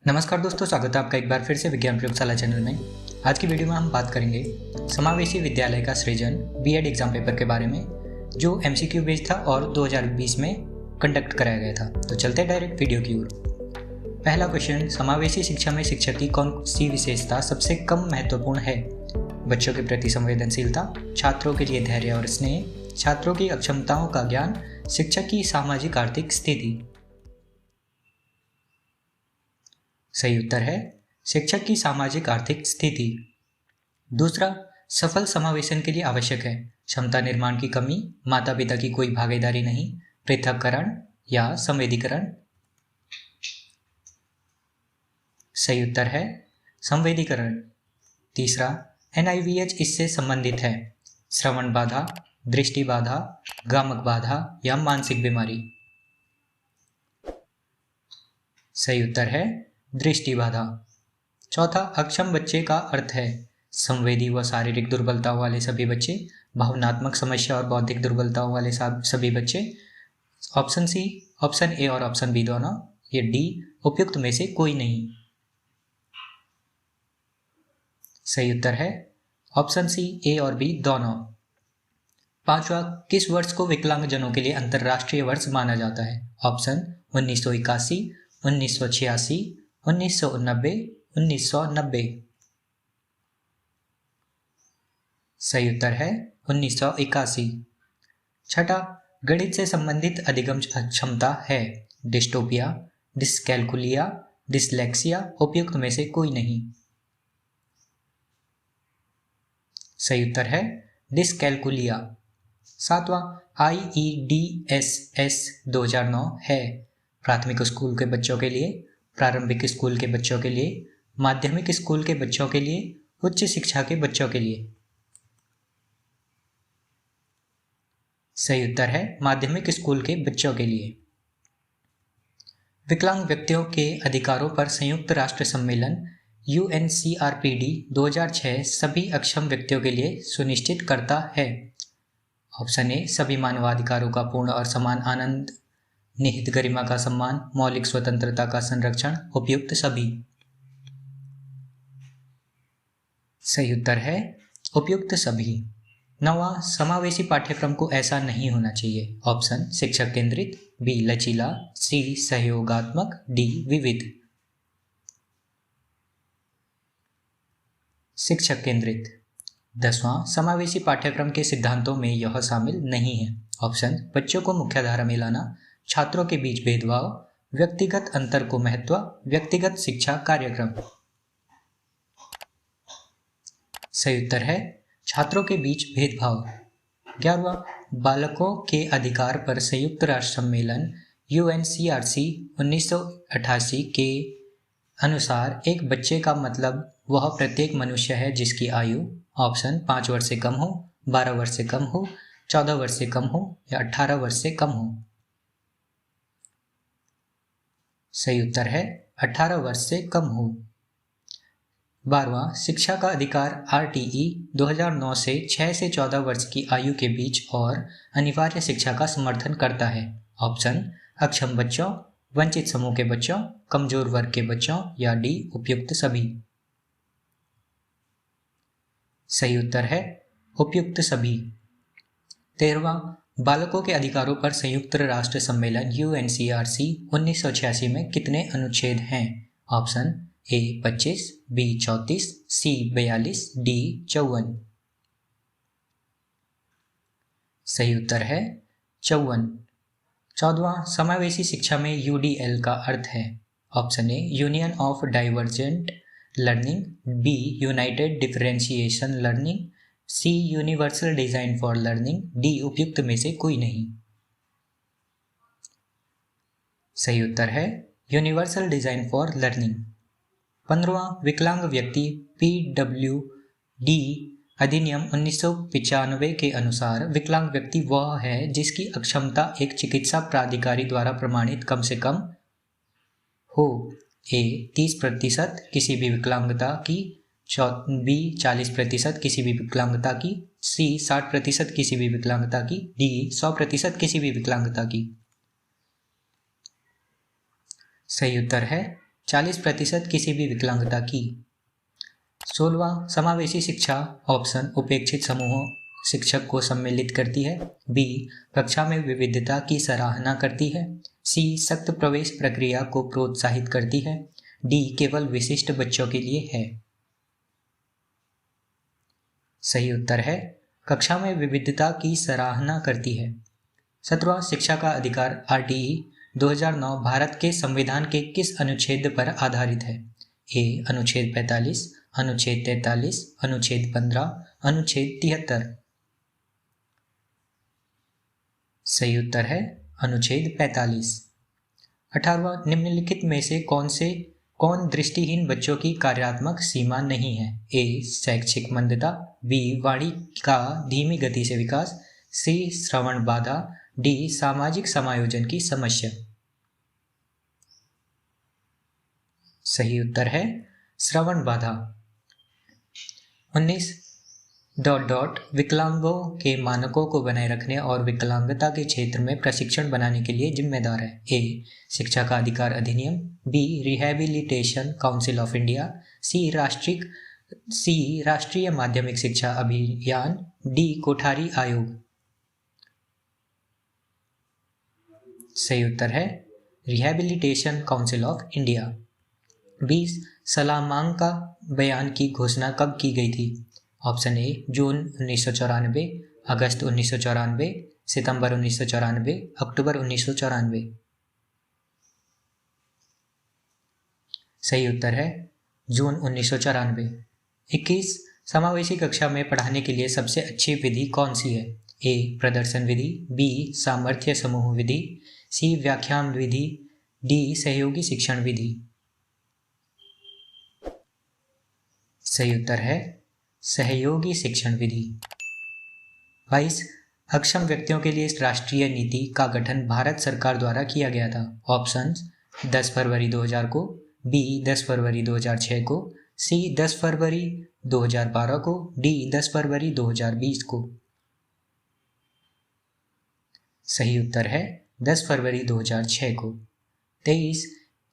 नमस्कार दोस्तों, स्वागत है आपका एक बार फिर से विज्ञान प्रयोगशाला चैनल में। आज की वीडियो में हम बात करेंगे समावेशी विद्यालय का सृजन बीएड एग्जाम पेपर के बारे में, जो एमसीक्यू बेस्ड था और 2020 में कंडक्ट कराया गया था। तो चलते हैं डायरेक्ट वीडियो की ओर। पहला क्वेश्चन, समावेशी शिक्षा में शिक्षक की कौन सी विशेषता सबसे कम महत्वपूर्ण है? बच्चों के प्रति संवेदनशीलता, छात्रों के लिए धैर्य और स्नेह, छात्रों की अक्षमताओं का ज्ञान, शिक्षक की सामाजिक आर्थिक स्थिति। सही उत्तर है शिक्षक की सामाजिक आर्थिक स्थिति। दूसरा, सफल समावेशन के लिए आवश्यक है क्षमता निर्माण की कमी, माता पिता की कोई भागीदारी नहीं, पृथक्करण या संवेदीकरण। सही उत्तर है संवेदीकरण। तीसरा, एनआईवीएच इससे संबंधित है श्रवण बाधा, दृष्टि बाधा, गामक बाधा या मानसिक बीमारी। सही उत्तर है दृष्टि बाधा। चौथा, अक्षम बच्चे का अर्थ है संवेदी व शारीरिक दुर्बलताओं वाले सभी बच्चे, भावनात्मक समस्या और बौद्धिक दुर्बलताओं वाले सभी बच्चे। ऑप्शन सी, ऑप्शन ए और ऑप्शन बी दोनों, ये डी उपयुक्त में से कोई नहीं। सही उत्तर है ऑप्शन सी, ए और बी दोनों। पांचवा, किस वर्ष को विकलांगजनों के लिए अंतर्राष्ट्रीय वर्ष माना जाता है? ऑप्शन 1981, 1986, 1990, 1990। सही उत्तर है 1981। छठा, गणित से संबंधित अधिगम क्षमता है डिस्टोपिया, डिस्कैल्कुलिया, डिसलेक्सिया, उपयुक्त में से कोई नहीं। सही उत्तर है डिस्कैल्कुलिया। सातवां, IEDSS 2009 है प्राथमिक स्कूल के बच्चों के लिए, प्रारंभिक स्कूल के बच्चों के लिए, माध्यमिक स्कूल के बच्चों के लिए, उच्च शिक्षा के बच्चों के लिए। सही उत्तर है माध्यमिक स्कूल के बच्चों के लिए। विकलांग व्यक्तियों के अधिकारों पर संयुक्त राष्ट्र सम्मेलन UNCRPD 2006 सभी अक्षम व्यक्तियों के लिए सुनिश्चित करता है। ऑप्शन ए, सभी मानवाधिकारों का पूर्ण और समान आनंद, निहित गरिमा का सम्मान, मौलिक स्वतंत्रता का संरक्षण, उपयुक्त सभी। सही उत्तर है उपयुक्त सभी। नौवां, समावेशी पाठ्यक्रम को ऐसा नहीं होना चाहिए। ऑप्शन, शिक्षक केंद्रित, बी लचीला, सी सहयोगात्मक, डी विविध। शिक्षक केंद्रित। 10वां, समावेशी पाठ्यक्रम के सिद्धांतों में यह शामिल नहीं है। ऑप्शन, बच्चों को मुख्यधारा में लाना, छात्रों के बीच भेदभाव, व्यक्तिगत अंतर को महत्व, व्यक्तिगत शिक्षा कार्यक्रम। सही उत्तर है छात्रों के बीच भेदभाव। 11वां, बालकों के अधिकार पर संयुक्त राष्ट्र सम्मेलन UNCRC 1988 के अनुसार एक बच्चे का मतलब वह प्रत्येक मनुष्य है जिसकी आयु, ऑप्शन 5 वर्ष से कम हो, 12 वर्ष से कम हो, 14 वर्ष से कम हो या 18 वर्ष से कम हो। सही उत्तर है 18 वर्ष से कम हो। 12वां, शिक्षा का अधिकार RTE 2009 से 6 से 14 वर्ष की आयु के बीच और अनिवार्य शिक्षा का समर्थन करता है। ऑप्शन, अक्षम बच्चों, वंचित समूह के बच्चों, कमजोर वर्ग के बच्चों या डी उपयुक्त सभी। सही उत्तर है उपयुक्त सभी। 13वां, बालकों के अधिकारों पर संयुक्त राष्ट्र सम्मेलन UNCRC 1986 में कितने अनुच्छेद हैं? Option A 25, B 34, C 42, D 54। सही उत्तर है 54। 14वां, समावेशी शिक्षा में UDL का अर्थ है। Option A, union of divergent learning, B united differentiation learning, C universal design for learning, D उपयुक्त में से कोई नहीं। सही उत्तर है यूनिवर्सल डिजाइन फॉर लर्निंग। 15वां, विकलांग व्यक्ति PWD अधिनियम 1995 के अनुसार विकलांग व्यक्ति वह है जिसकी अक्षमता एक चिकित्सा प्राधिकारी द्वारा प्रमाणित कम से कम हो। ए 30% किसी भी विकलांगता की, बी 40% किसी भी विकलांगता की, सी 60% किसी भी विकलांगता की, डी 100% किसी भी विकलांगता की। सही उत्तर है 40% किसी भी विकलांगता की। 16वां समावेशी शिक्षा ऑप्शन उपेक्षित समूहों शिक्षक को सम्मिलित करती है। बी कक्षा में विविधता की सराहना करती है। सी सख्त प्रवेश प्रक्रिया को प्रोत्साहित करती है। डी केवल विशिष्ट बच्चों के लिए है। सही उत्तर है कक्षा में विविधता की सराहना करती है। 17वां शिक्षा का अधिकार आरटीई 2009 भारत के संविधान के किस अनुच्छेद पर आधारित है? ए अनुच्छेद 45, अनुच्छेद 43, अनुच्छेद 15, अनुच्छेद 73। सही उत्तर है अनुच्छेद 45। 18वां निम्नलिखित में से कौन दृष्टिहीन बच्चों की कार्यात्मक सीमा नहीं है? ए शैक्षिक मंदता, बी वाणी का धीमी गति से विकास, सी श्रवण बाधा, डी सामाजिक समायोजन की समस्या। सही उत्तर है श्रवण बाधा। 19 विकलांगों के मानकों को बनाए रखने और विकलांगता के क्षेत्र में प्रशिक्षण बनाने के लिए जिम्मेदार है? ए शिक्षा का अधिकार अधिनियम, B rehabilitation council of India, C राष्ट्रीय माध्यमिक शिक्षा अभियान, डी कोठारी आयोग। सही उत्तर है rehabilitation council of India. 20 Salamanca बयान की घोषणा कब की गई थी? ऑप्शन ए जून 1994, अगस्त 1994, सितंबर 1994, अक्टूबर 1994। सही उत्तर है जून 1994। 21 समावेशी कक्षा में पढ़ाने के लिए सबसे अच्छी विधि कौन सी है? ए प्रदर्शन विधि, बी सामर्थ्य समूह विधि, सी व्याख्यान विधि, डी सहयोगी शिक्षण विधि। सही उत्तर है सहयोगी शिक्षण विधि। 22 अक्षम व्यक्तियों के लिए राष्ट्रीय नीति का गठन भारत सरकार द्वारा किया गया था। ऑप्शंस 10 फरवरी 2000 को, बी 10 फरवरी 2006 को, सी 10 फरवरी 2012 को, डी 10 फरवरी 2020 को। सही उत्तर है 10 फरवरी 2006 को। 23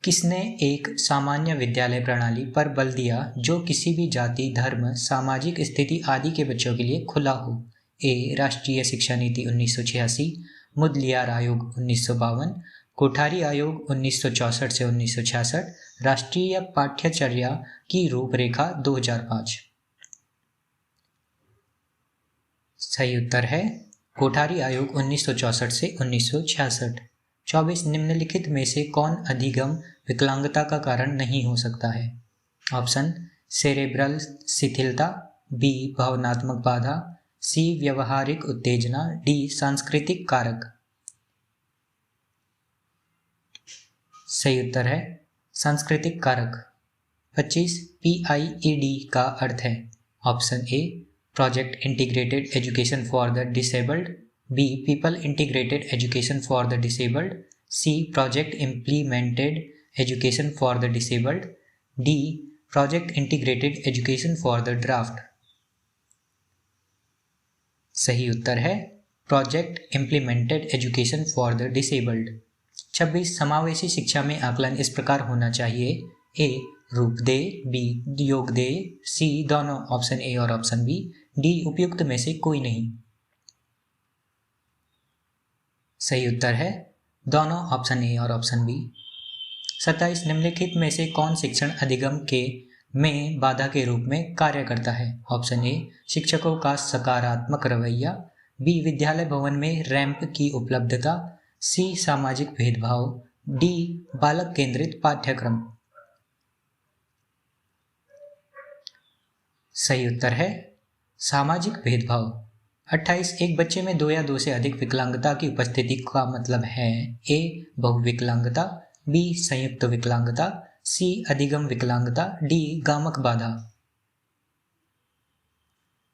किसने एक सामान्य विद्यालय प्रणाली पर बल दिया जो किसी भी जाति, धर्म, सामाजिक स्थिति आदि के बच्चों के लिए खुला हो? ए राष्ट्रीय शिक्षा नीति 1986, मुदलियार आयोग 1952, कोठारी आयोग 1964 से 1966, राष्ट्रीय पाठ्यचर्या की रूपरेखा 2005। सही उत्तर है कोठारी आयोग 1964 से 1966। 24 निम्नलिखित में से कौन अधिगम विकलांगता का कारण नहीं हो सकता है? ऑप्शन सेरेब्रल शिथिलता, बी भावनात्मक बाधा, सी व्यवहारिक उत्तेजना, डी सांस्कृतिक कारक। सही उत्तर है सांस्कृतिक कारक। 25 PIED का अर्थ है? Option A project integrated education for the disabled, B people integrated education for the disabled, C project implemented education for the disabled, D project integrated education for the draft. सही उत्तर है project implemented education for the disabled. 26 समावेशी शिक्षा में आकलन इस प्रकार होना चाहिए? ए रूपदेह, बी योगदेह, सी दोनों ऑप्शन ए और ऑप्शन बी, डी उपयुक्त में से कोई नहीं। सही उत्तर है दोनों ऑप्शन ए और ऑप्शन बी। 27 निम्नलिखित में से कौन शिक्षण अधिगम के में बाधा के रूप में कार्य करता है? ऑप्शन ए शिक्षकों का सकारात्मक रवैया, बी विद्यालय भवन में रैंप की उपलब्धता, सी सामाजिक भेदभाव, डी बालक केंद्रित पाठ्यक्रम। सही उत्तर है सामाजिक भेदभाव। 28 एक बच्चे में 2 या 2 से अधिक विकलांगता की उपस्थिति का मतलब है? ए बहुविकलांगता, बी संयुक्त विकलांगता, सी अधिगम विकलांगता, डी गामक बाधा।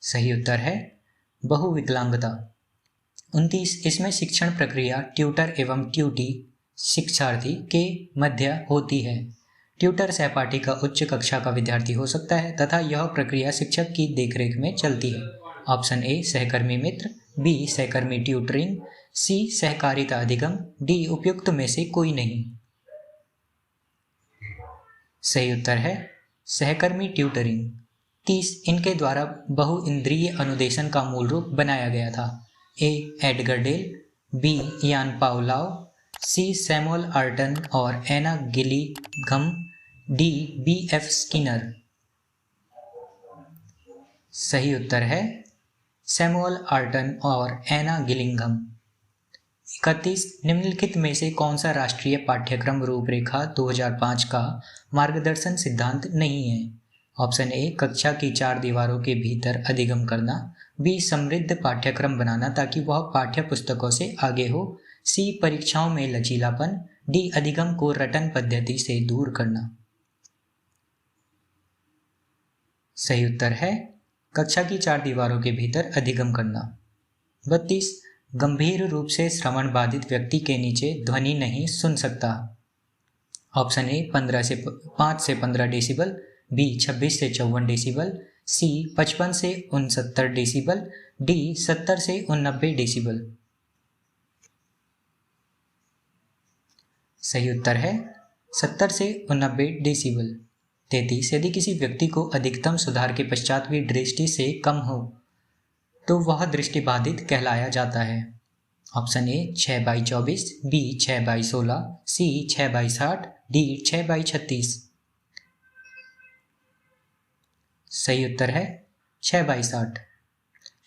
सही उत्तर है बहुविकलांगता। 29 इसमें शिक्षण प्रक्रिया ट्यूटर एवं ट्यूटी शिक्षार्थी के मध्य होती है। ट्यूटर सहपाठी का उच्च कक्षा का विद्यार्थी हो सकता है तथा यह प्रक्रिया शिक्षक की देखरेख में चलती है। ऑप्शन ए सहकर्मी मित्र, बी सहकर्मी ट्यूटरिंग, सी सहकारिता अधिगम, डी उपयुक्त में से कोई नहीं। सही उत्तर है सहकर्मी ट्यूटरिंग। 30 इनके द्वारा बहुइंद्रिय अनुदेशन का मूल रूप बनाया गया था। ए एडगर डेल, बी यान पावलोव, सी सैमुअल आर्टन और एना गिलिघम, डी B.F. स्किनर। सही उत्तर है सैमुअल आर्टन और एना गिलिघम। 31 निम्नलिखित में से कौन सा राष्ट्रीय पाठ्यक्रम रूपरेखा 2005 का मार्गदर्शन सिद्धांत नहीं है? ऑप्शन ए कक्षा की 4 दीवारों के भीतर अधिगम करना, बी समृद्ध पाठ्यक्रम बनाना ताकि वह पाठ्य पुस्तकों से आगे हो, सी परीक्षाओं में लचीलापन, डी अधिगम को रटन पद्धति से दूर करना। सही उत्तर है कक्षा की 4 दीवारों के भीतर अधिगम करना। 32 गंभीर रूप से श्रवण बाधित व्यक्ति के नीचे ध्वनि नहीं सुन सकता। ऑप्शन ए 5 से 15 डेसिबल, बी 26 से 54 डेसिबल, सी 55 से 69 डेसिबल, डी 70 से 89 डेसिबल। सही उत्तर है 70 से 89 डेसिबल। 33 यदि किसी व्यक्ति को अधिकतम सुधार के पश्चात भी दृष्टि से कम हो तो वह दृष्टिबाधित कहलाया जाता है। Option A 6/24, B 6/16, C 6/60, D 6/36। सही उत्तर है 6/60।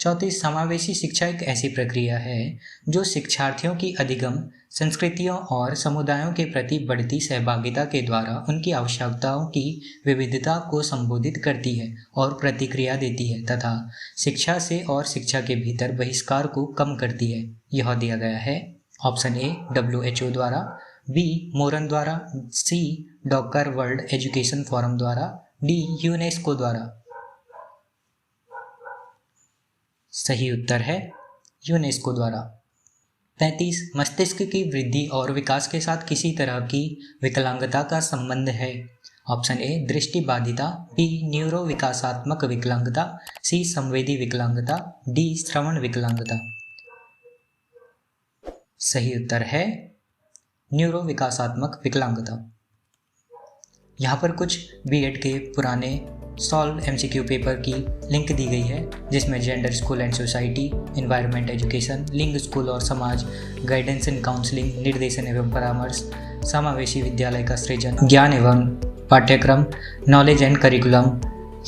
34 समावेशी शिक्षा एक ऐसी प्रक्रिया है जो शिक्षार्थियों की अधिगम, संस्कृतियों और समुदायों के प्रति बढ़ती सहभागिता के द्वारा उनकी आवश्यकताओं की विविधता को संबोधित करती है और प्रतिक्रिया देती है तथा शिक्षा से और शिक्षा के भीतर बहिष्कार को कम करती है। यह दिया गया है ऑप्शन ए WHO द्वारा, बी मोरन द्वारा, सी डॉकर वर्ल्ड एजुकेशन फोरम द्वारा, डी यूनेस्को द्वारा। सही उत्तर है यूनेस्को द्वारा। 35 मस्तिष्क की वृद्धि और विकास के साथ किसी तरह की विकलांगता का संबंध है। ऑप्शन ए दृष्टिबाधिता, बी न्यूरो विकासात्मक विकलांगता, सी संवेदी विकलांगता, डी श्रवण विकलांगता। सही उत्तर है न्यूरो विकासात्मक विकलांगता। यहाँ पर कुछ बीएड के पुराने सॉल्व MCQ पेपर की लिंक दी गई है जिसमें gender school and society, environment education, लिंग स्कूल और समाज, गाइडेंस एंड काउंसलिंग, निर्देशन एवं परामर्श, समावेशी विद्यालय का सृजन, ज्ञान एवं पाठ्यक्रम, नॉलेज एंड करिकुलम।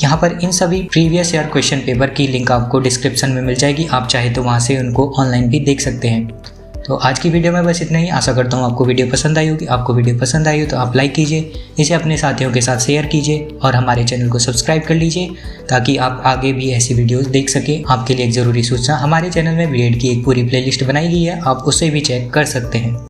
यहाँ पर इन सभी प्रीवियस ईयर क्वेश्चन पेपर की लिंक आपको डिस्क्रिप्शन में मिल जाएगी। आप चाहे तो वहाँ से उनको ऑनलाइन भी देख सकते हैं। तो आज की वीडियो में बस इतना ही। आशा करता हूँ आपको वीडियो पसंद आई होगी। आपको वीडियो पसंद आई हो तो आप लाइक कीजिए, इसे अपने साथियों के साथ शेयर कीजिए और हमारे चैनल को सब्सक्राइब कर लीजिए ताकि आप आगे भी ऐसी वीडियोस देख सकें। आपके लिए एक ज़रूरी सूचना, हमारे चैनल में बीएड की एक पूरी प्लेलिस्ट बनाई गई है, आप उसे भी चेक कर सकते हैं।